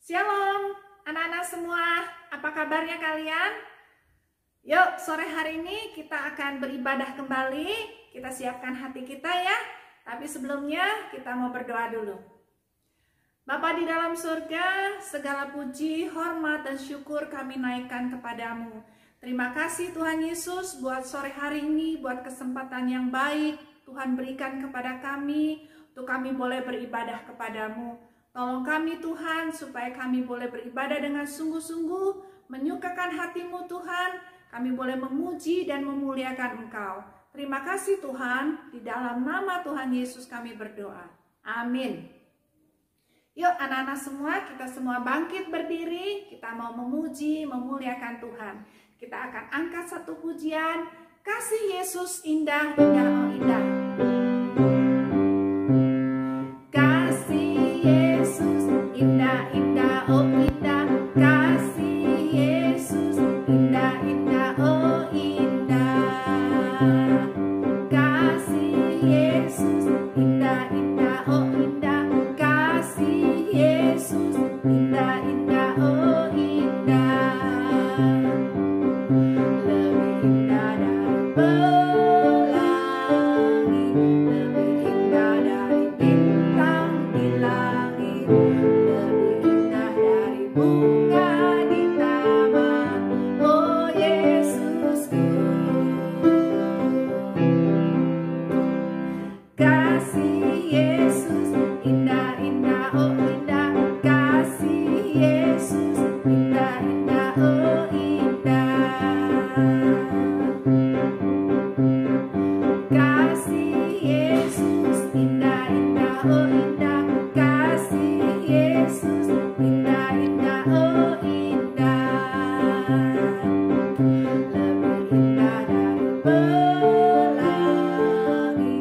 Shalom, anak-anak semua, apa kabarnya kalian? Yuk, sore hari ini kita akan beribadah kembali. Kita siapkan hati kita ya. Tapi sebelumnya kita mau berdoa dulu. Bapa di dalam surga, segala puji, hormat, dan syukur kami naikkan kepadamu. Terima kasih Tuhan Yesus buat sore hari ini, buat kesempatan yang baik Tuhan berikan kepada kami, untuk kami boleh beribadah kepadamu. Tolong kami Tuhan, supaya kami boleh beribadah dengan sungguh-sungguh, menyukakan hati-Mu Tuhan, kami boleh memuji dan memuliakan Engkau. Terima kasih Tuhan, di dalam nama Tuhan Yesus kami berdoa. Amin. Yuk anak-anak semua, kita semua bangkit berdiri, kita mau memuji, memuliakan Tuhan. Kita akan angkat satu pujian, kasih Yesus indah, indah, oh indah. Indah, indah, oh indah, kasih Yesus, indah, indah, oh indah, kasih Yesus, indah, indah, oh indah, kasih Yesus, indah, indah, oh indah, lebih indah dari pelangi, lebih indah dari bintang di langit, bunga di taman, oh Yesusku. Kasih Yesus, indah, indah, oh indah, kasih Yesus, indah, indah, oh indah, kasih Yesus, indah, indah, oh indah, kasih Yesus, indah, indah, oh indah, lebih indah dari pelangi,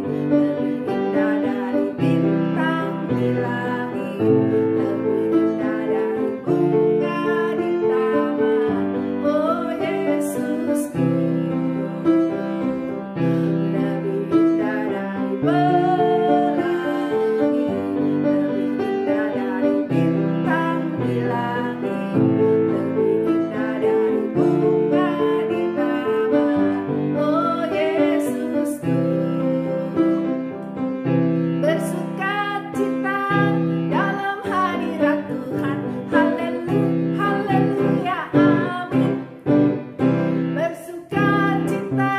lebih indah dari bintang di langit, lebih indah dari bunga di taman, oh Yesusku, lebih indah dari pelangi, lebih indah dari bintang di langit, lebih indah dari bunga di taman, oh Yesusku. Bersukacita dalam hadirat Tuhan, haleluya, haleluya, amin. Bersukacita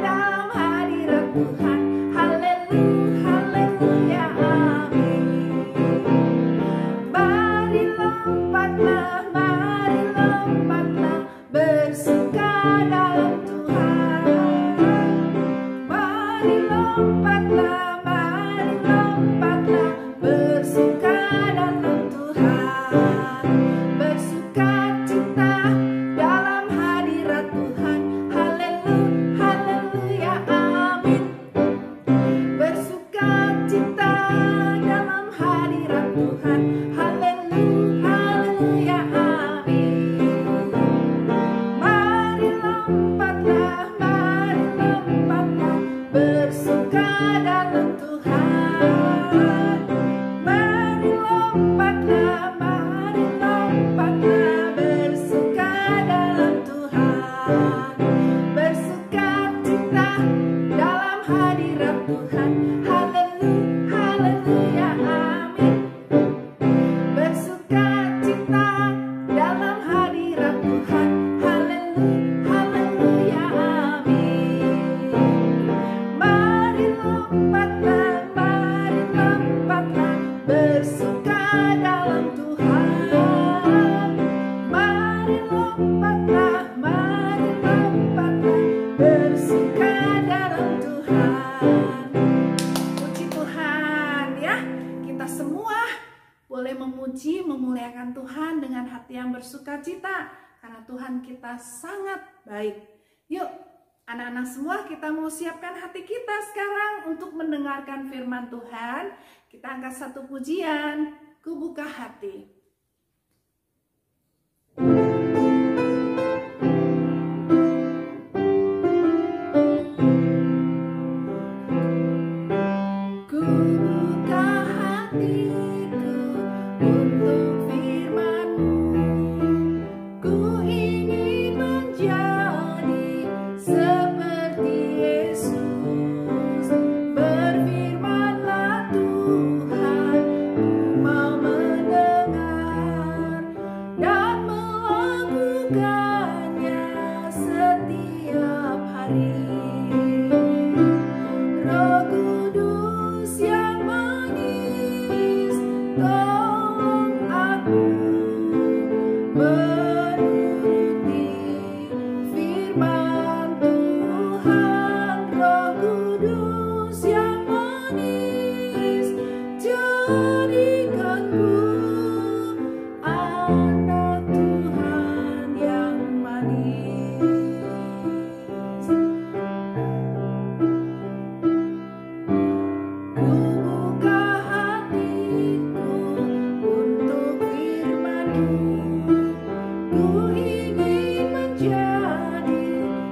dalam hadirat Tuhan, haleluya, haleluya, amin. Mari lompatlah, bersuka dalam Tuhan. Mari lompatlah, bersuka dalam Tuhan. Bersukacita dalam hadirat Tuhan, haleluya, haleluya, amin. Bersukacita dalam hadirat Tuhan, haleluya, haleluya, amin. Mari lompatlah, bersuka dalam Tuhan. Mari lompatlah, bersuka dalam Tuhan. Bersukacita dalam hadirat Tuhan, haleluya, haleluya, amin. Bersukacita dalam hadirat Tuhan, haleluya, haleluya, amin. Mari lompatlah, bersuka dalam Tuhan. Mari lompatlah, bersuka dalam Tuhan. Puji Tuhan ya, kita semua boleh memuji, memuliakan Tuhan dengan hati yang bersukacita, karena Tuhan kita sangat baik. Yuk anak-anak semua, kita mau siapkan hati kita sekarang untuk mendengarkan firman Tuhan. Kita angkat satu pujian, Ku Buka Hati. Ku buka Kudus yang manis, jadikanku anak Tuhan yang manis. Ku buka hatiku untuk firman-Mu, ku ingin menjadi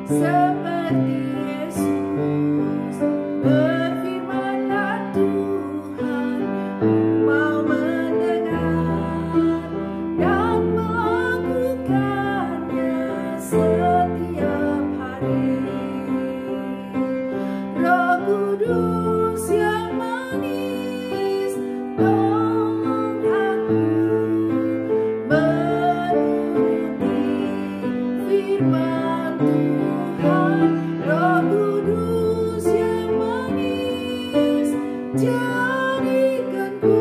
seperti Yesus. Berfirman-Lah Tuhan, ku mau mendengar dan melakukannya setiap hari. Roh Kudus yang manis, tolong aku menuruti firman Tuhan. Roh Kudus yang manis, jadikanku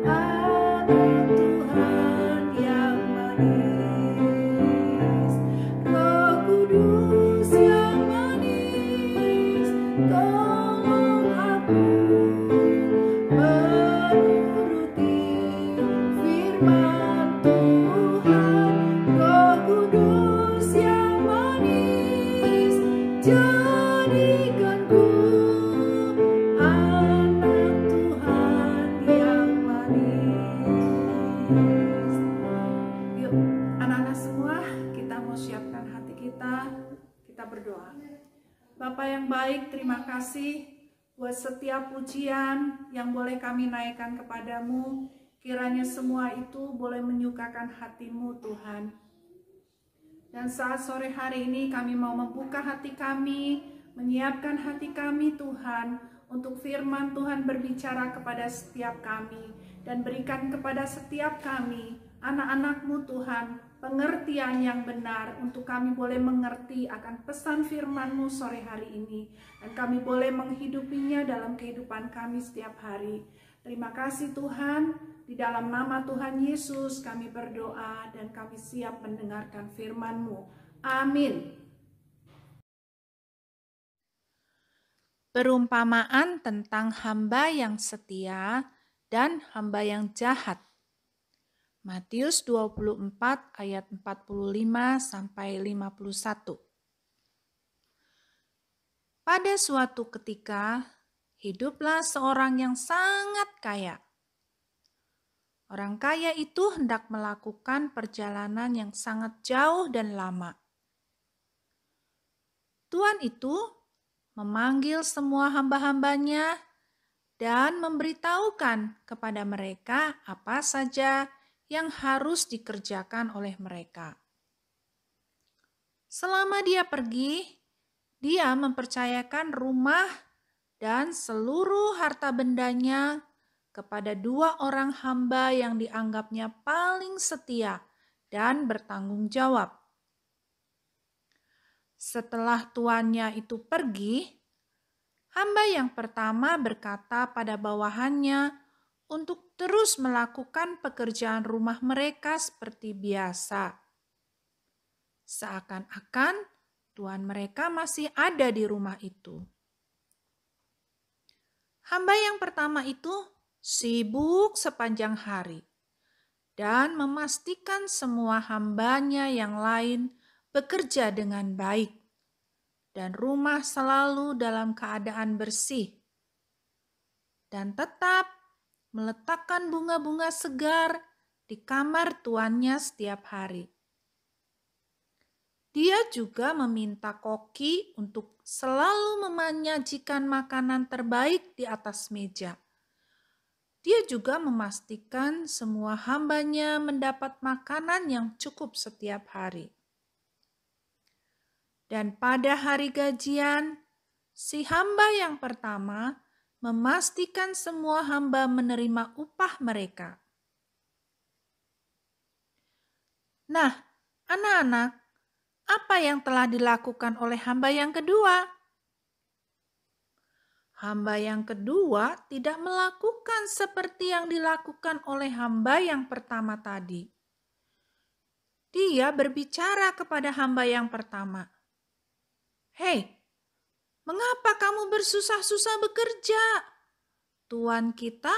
anak Tuhan yang manis. Roh Kudus yang manis, tolong aku menuruti firman Tuhan. Roh Kudus yang manis, jadikanku anak Tuhan yang manis. Yuk, anak-anak semua, kita mau siapkan hati kita berdoa. Bapa yang baik, terima kasih buat setiap pujian yang boleh kami naikkan kepadamu. Kiranya semua itu boleh menyukakan hati-Mu, Tuhan. Dan saat sore hari ini kami mau membuka hati kami, menyiapkan hati kami, Tuhan, untuk firman Tuhan berbicara kepada setiap kami. Dan berikan kepada setiap kami, anak-anak-Mu, Tuhan, pengertian yang benar untuk kami boleh mengerti akan pesan firman-Mu sore hari ini. Dan kami boleh menghidupinya dalam kehidupan kami setiap hari. Terima kasih Tuhan, di dalam nama Tuhan Yesus kami berdoa dan kami siap mendengarkan firman-Mu. Amin. Perumpamaan tentang hamba yang setia dan hamba yang jahat. Matius 24 ayat 45 sampai 51. Pada suatu ketika, hiduplah seorang yang sangat kaya. Orang kaya itu hendak melakukan perjalanan yang sangat jauh dan lama. Tuan itu memanggil semua hamba-hambanya dan memberitahukan kepada mereka apa saja yang harus dikerjakan oleh mereka. Selama dia pergi, dia mempercayakan rumah dan seluruh harta bendanya kepada 2 orang hamba yang dianggapnya paling setia dan bertanggung jawab. Setelah tuannya itu pergi, hamba yang pertama berkata pada bawahannya untuk terus melakukan pekerjaan rumah mereka seperti biasa. Seakan-akan tuan mereka masih ada di rumah itu. Hamba yang pertama itu sibuk sepanjang hari dan memastikan semua hambanya yang lain bekerja dengan baik dan rumah selalu dalam keadaan bersih dan tetap meletakkan bunga-bunga segar di kamar tuannya setiap hari. Dia juga meminta koki untuk selalu menyajikan makanan terbaik di atas meja. Dia juga memastikan semua hambanya mendapat makanan yang cukup setiap hari. Dan pada hari gajian, si hamba yang pertama memastikan semua hamba menerima upah mereka. Nah, anak-anak, apa yang telah dilakukan oleh hamba yang kedua? Hamba yang kedua tidak melakukan seperti yang dilakukan oleh hamba yang pertama tadi. Dia berbicara kepada hamba yang pertama. "Hei, Mengapa kamu bersusah-susah bekerja? Tuan kita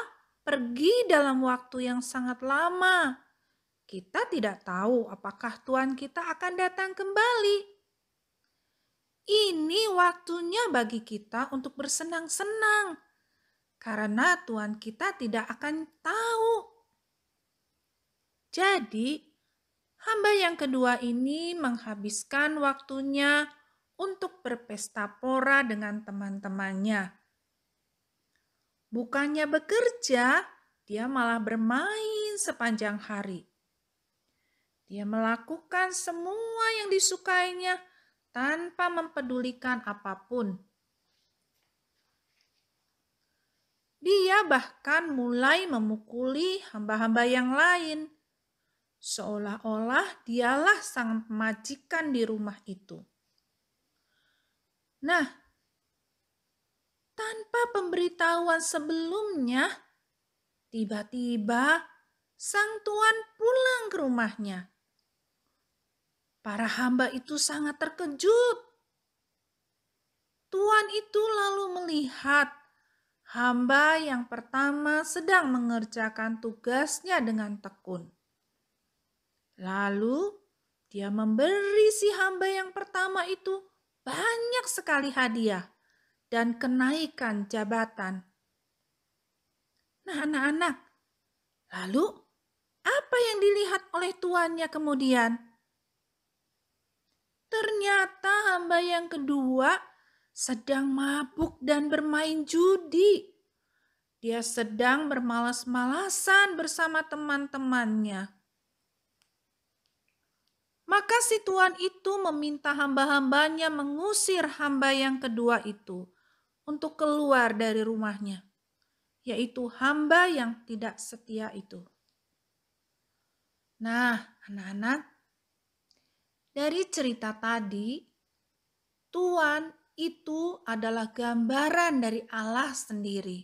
pergi dalam waktu yang sangat lama. Kita tidak tahu apakah Tuan kita akan datang kembali. Ini waktunya bagi kita untuk bersenang-senang, karena Tuhan kita tidak akan tahu. Jadi, hamba yang kedua ini menghabiskan waktunya untuk berpesta pora dengan teman-temannya. Bukannya bekerja, dia malah bermain sepanjang hari. Dia melakukan semua yang disukainya tanpa mempedulikan apapun. Dia bahkan mulai memukuli hamba-hamba yang lain, seolah-olah dialah sang majikan di rumah itu. Nah, tanpa pemberitahuan sebelumnya, tiba-tiba sang tuan pulang ke rumahnya. Para hamba itu sangat terkejut. Tuan itu lalu melihat hamba yang pertama sedang mengerjakan tugasnya dengan tekun. Lalu dia memberi si hamba yang pertama itu banyak sekali hadiah dan kenaikan jabatan. Nah, anak-anak, lalu apa yang dilihat oleh tuannya kemudian? Ternyata hamba yang kedua sedang mabuk dan bermain judi. Dia sedang bermalas-malasan bersama teman-temannya. Maka si tuan itu meminta hamba-hambanya mengusir hamba yang kedua itu untuk keluar dari rumahnya, yaitu hamba yang tidak setia itu. Nah, anak-anak, dari cerita tadi, Tuhan itu adalah gambaran dari Allah sendiri.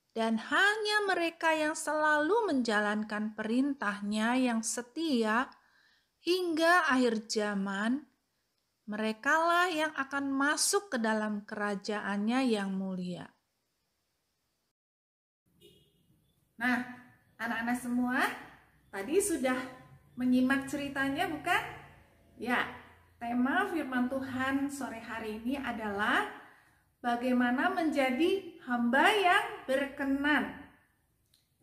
Dan hanya mereka yang selalu menjalankan perintahnya yang setia hingga akhir zaman, merekalah yang akan masuk ke dalam kerajaannya yang mulia. Nah, anak-anak semua, tadi sudah menyimak ceritanya bukan? Ya, tema firman Tuhan sore hari ini adalah bagaimana menjadi hamba yang berkenan.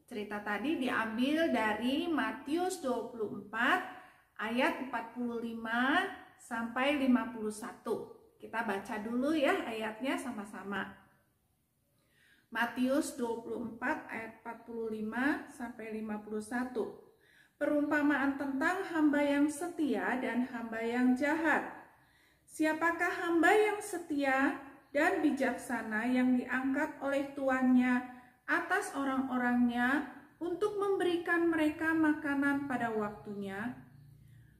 Cerita tadi diambil dari Matius 24 ayat 45 sampai 51. Kita baca dulu ya ayatnya sama-sama. Matius 24 ayat 45 sampai 51. Perumpamaan tentang hamba yang setia dan hamba yang jahat. Siapakah hamba yang setia dan bijaksana yang diangkat oleh tuannya atas orang-orangnya untuk memberikan mereka makanan pada waktunya?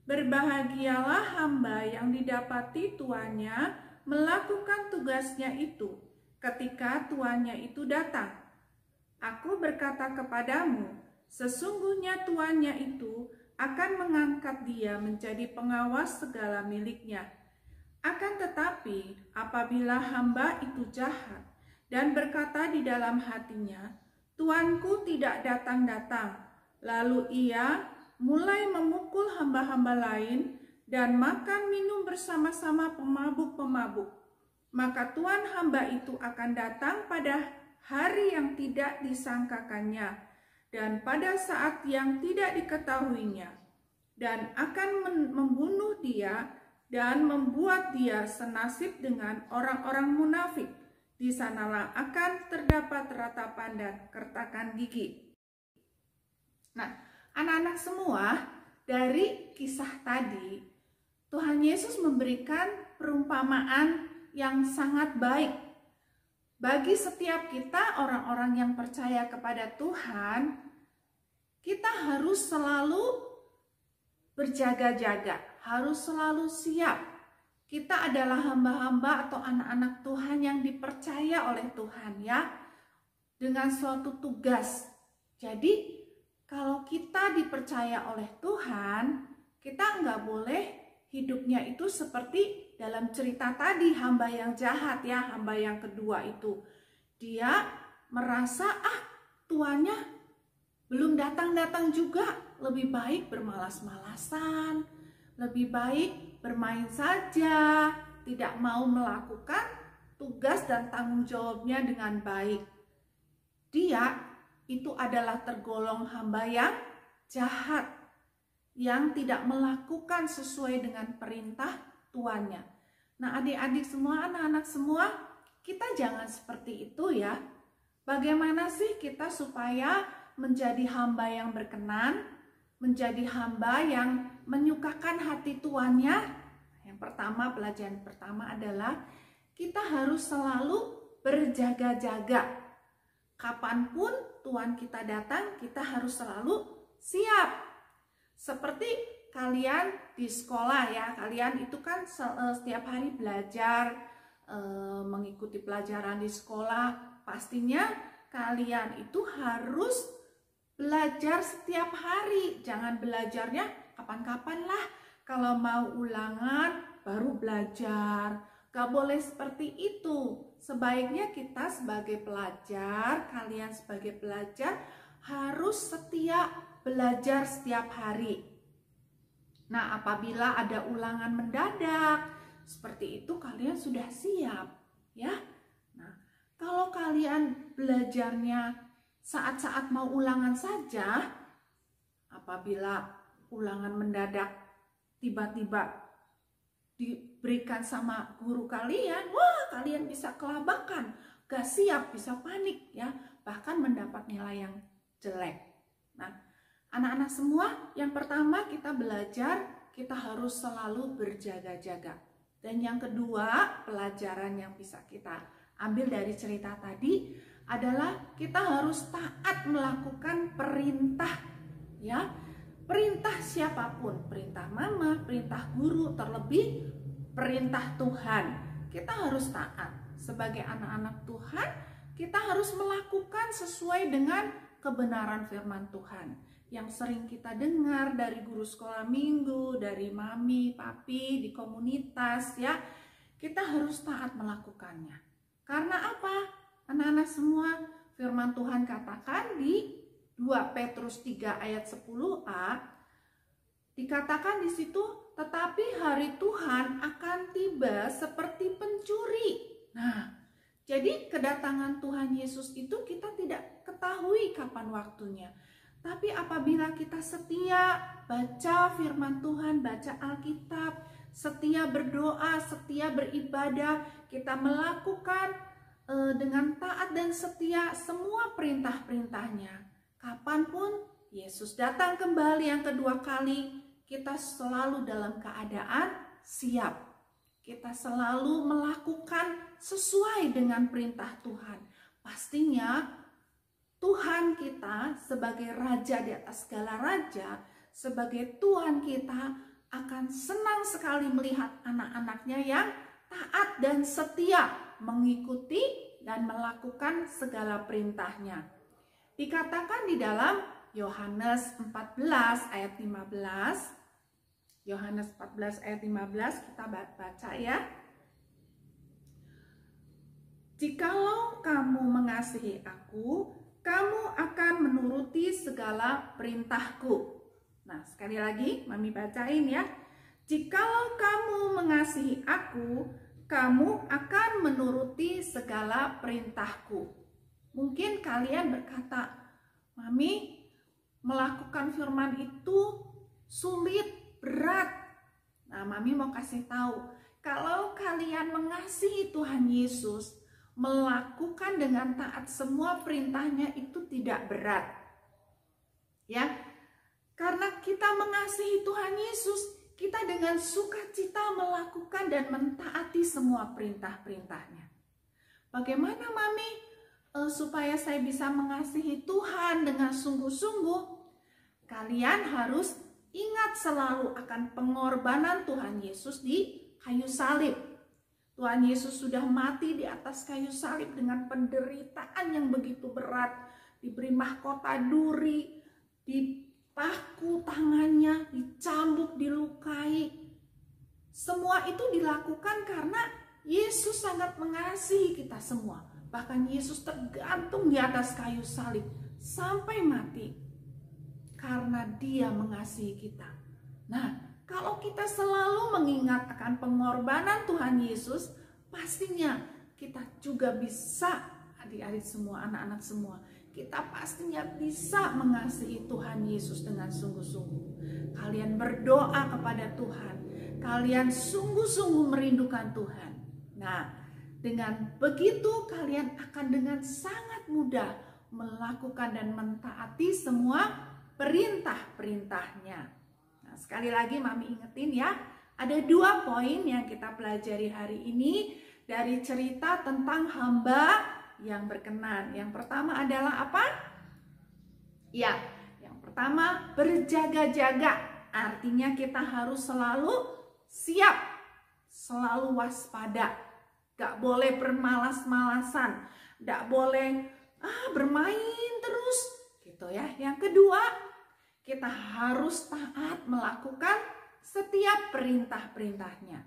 Berbahagialah hamba yang didapati tuannya melakukan tugasnya itu ketika tuannya itu datang. Aku berkata kepadamu, sesungguhnya tuannya itu akan mengangkat dia menjadi pengawas segala miliknya. Akan tetapi, apabila hamba itu jahat dan berkata di dalam hatinya, Tuanku tidak datang-datang, lalu ia mulai memukul hamba-hamba lain dan makan minum bersama-sama pemabuk-pemabuk, maka tuan hamba itu akan datang pada hari yang tidak disangkakannya dan pada saat yang tidak diketahuinya, dan akan membunuh dia dan membuat dia senasib dengan orang-orang munafik. Di sanalah akan terdapat ratapan dan kertakan gigi. Nah, anak-anak semua, dari kisah tadi, Tuhan Yesus memberikan perumpamaan yang sangat baik bagi setiap kita, orang-orang yang percaya kepada Tuhan. Kita harus selalu berjaga-jaga, harus selalu siap. Kita adalah hamba-hamba atau anak-anak Tuhan yang dipercaya oleh Tuhan ya, dengan suatu tugas. Jadi kalau kita dipercaya oleh Tuhan, kita nggak boleh hidupnya itu seperti dalam cerita tadi hamba yang jahat ya, hamba yang kedua itu, dia merasa tuannya belum datang-datang juga, lebih baik bermalas-malasan, lebih baik bermain saja, tidak mau melakukan tugas dan tanggung jawabnya dengan baik. Dia itu adalah tergolong hamba yang jahat, yang tidak melakukan sesuai dengan perintah tuannya. Nah, adik-adik semua, anak-anak semua, kita jangan seperti itu ya. Bagaimana sih kita supaya menjadi hamba yang berkenan, menjadi hamba yang menyukakan hati tuannya? Yang pertama, pelajaran pertama adalah kita harus selalu berjaga-jaga. Kapanpun Tuhan kita datang, kita harus selalu siap. Seperti kalian di sekolah ya, kalian itu kan setiap hari belajar, mengikuti pelajaran di sekolah. Pastinya kalian itu harus belajar setiap hari. Jangan belajarnya kapan-kapan lah. Kalau mau ulangan baru belajar. Gak boleh seperti itu. Sebaiknya kita sebagai pelajar, kalian sebagai pelajar harus setia belajar setiap hari. Nah, apabila ada ulangan mendadak seperti itu, kalian sudah siap ya. Nah, kalau kalian belajarnya saat-saat mau ulangan saja, apabila ulangan mendadak tiba-tiba diberikan sama guru kalian, wah kalian bisa kelabakan, gak siap, bisa panik ya, bahkan mendapat nilai yang jelek. Nah, anak-anak semua, yang pertama kita belajar, kita harus selalu berjaga-jaga. Dan yang kedua, pelajaran yang bisa kita ambil dari cerita tadi adalah kita harus taat melakukan perintah ya. Perintah siapapun, perintah mama, perintah guru, terlebih perintah Tuhan. Kita harus taat. Sebagai anak-anak Tuhan, kita harus melakukan sesuai dengan kebenaran firman Tuhan. Yang sering kita dengar dari guru sekolah minggu, dari mami, papi, di komunitas ya. Kita harus taat melakukannya. Karena apa? Anak-anak semua, firman Tuhan katakan di 2 Petrus 3 ayat 10a, dikatakan di situ, tetapi hari Tuhan akan tiba seperti pencuri. Nah, jadi kedatangan Tuhan Yesus itu kita tidak ketahui kapan waktunya. Tapi apabila kita setia baca firman Tuhan, baca Alkitab, setia berdoa, setia beribadah, kita melakukan dengan taat dan setia semua perintah-perintahnya. Kapanpun Yesus datang kembali yang kedua kali, kita selalu dalam keadaan siap. Kita selalu melakukan sesuai dengan perintah Tuhan. Pastinya Tuhan kita sebagai Raja di atas segala raja, sebagai Tuhan kita akan senang sekali melihat anak-anaknya yang taat dan setia mengikuti dan melakukan segala perintahnya. Dikatakan di dalam Yohanes 14 ayat 15. Yohanes 14 ayat 15 kita baca ya. Jikalau kamu mengasihi aku, kamu akan menuruti segala perintahku. Nah, sekali lagi Mami bacain ya. Jikalau kamu mengasihi aku, kamu akan menuruti segala perintahku. Mungkin kalian berkata, Mami, melakukan firman itu sulit, berat. Nah, Mami mau kasih tahu, kalau kalian mengasihi Tuhan Yesus, melakukan dengan taat semua perintahnya itu tidak berat. Ya, karena kita mengasihi Tuhan Yesus, kita dengan sukacita melakukan dan mentaati semua perintah-perintahnya. Bagaimana Mami supaya saya bisa mengasihi Tuhan dengan sungguh-sungguh? Kalian harus ingat selalu akan pengorbanan Tuhan Yesus di kayu salib. Tuhan Yesus sudah mati di atas kayu salib dengan penderitaan yang begitu berat, diberi mahkota duri, dipaku tangannya, dicambuk, dilukai. Semua itu dilakukan karena Yesus sangat mengasihi kita semua. Bahkan Yesus tergantung di atas kayu salib sampai mati karena Dia mengasihi kita. Nah, kalau kita selalu mengingat akan pengorbanan Tuhan Yesus, pastinya kita juga bisa, adik-adik semua, anak-anak semua, kita pastinya bisa mengasihi Tuhan Yesus dengan sungguh-sungguh. Kalian berdoa kepada Tuhan, kalian sungguh-sungguh merindukan Tuhan. Nah, dengan begitu kalian akan dengan sangat mudah melakukan dan mentaati semua perintah-perintahnya. Nah, sekali lagi Mami ingetin ya, ada 2 poin yang kita pelajari hari ini dari cerita tentang hamba yang berkenan. Yang pertama adalah apa? Ya, yang pertama berjaga-jaga. Artinya kita harus selalu siap, selalu waspada. Gak boleh bermalas-malasan, gak boleh bermain terus gitu ya. Yang kedua, kita harus taat melakukan setiap perintah-perintahnya.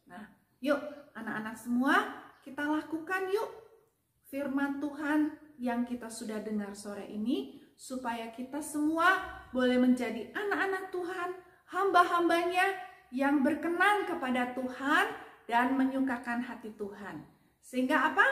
Nah, yuk anak-anak semua, kita lakukan yuk firman Tuhan yang kita sudah dengar sore ini, supaya kita semua boleh menjadi anak-anak Tuhan, hamba-hambanya yang berkenan kepada Tuhan dan menyukakan hati Tuhan. Sehingga apa?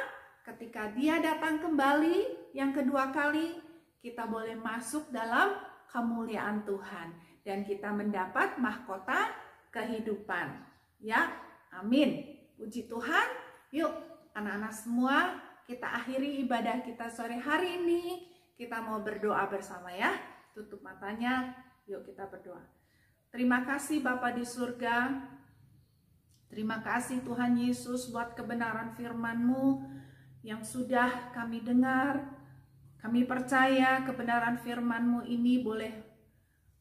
Ketika Dia datang kembali yang kedua kali, kita boleh masuk dalam kemuliaan Tuhan dan kita mendapat mahkota kehidupan. Ya, amin. Puji Tuhan. Yuk anak-anak semua, kita akhiri ibadah kita sore hari ini. Kita mau berdoa bersama ya. Tutup matanya, yuk kita berdoa. Terima kasih Bapa di surga. Terima kasih Tuhan Yesus buat kebenaran firman-Mu yang sudah kami dengar. Kami percaya kebenaran firman-Mu ini boleh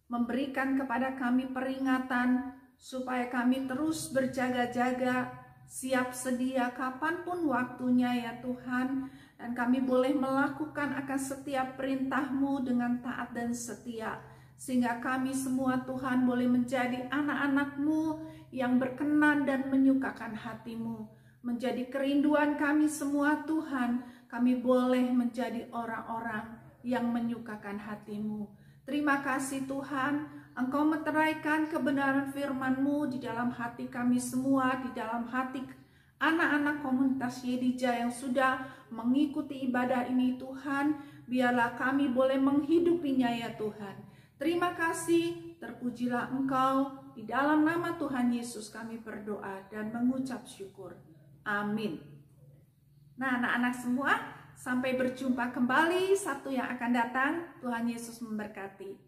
memberikan kepada kami peringatan supaya kami terus berjaga-jaga, siap sedia kapanpun waktunya ya Tuhan. Dan kami boleh melakukan akan setiap perintah-Mu dengan taat dan setia. Sehingga kami semua Tuhan boleh menjadi anak-anak-Mu yang berkenan dan menyukakan hati-Mu. Menjadi kerinduan kami semua Tuhan. Kami boleh menjadi orang-orang yang menyukakan hati-Mu. Terima kasih Tuhan, Engkau meteraikan kebenaran firman-Mu di dalam hati kami semua, di dalam hati anak-anak komunitas Yedija yang sudah mengikuti ibadah ini Tuhan. Biarlah kami boleh menghidupinya ya Tuhan. Terima kasih, terpujilah Engkau. Di dalam nama Tuhan Yesus kami berdoa dan mengucap syukur. Amin. Nah anak-anak semua, sampai berjumpa kembali Sabtu yang akan datang. Tuhan Yesus memberkati.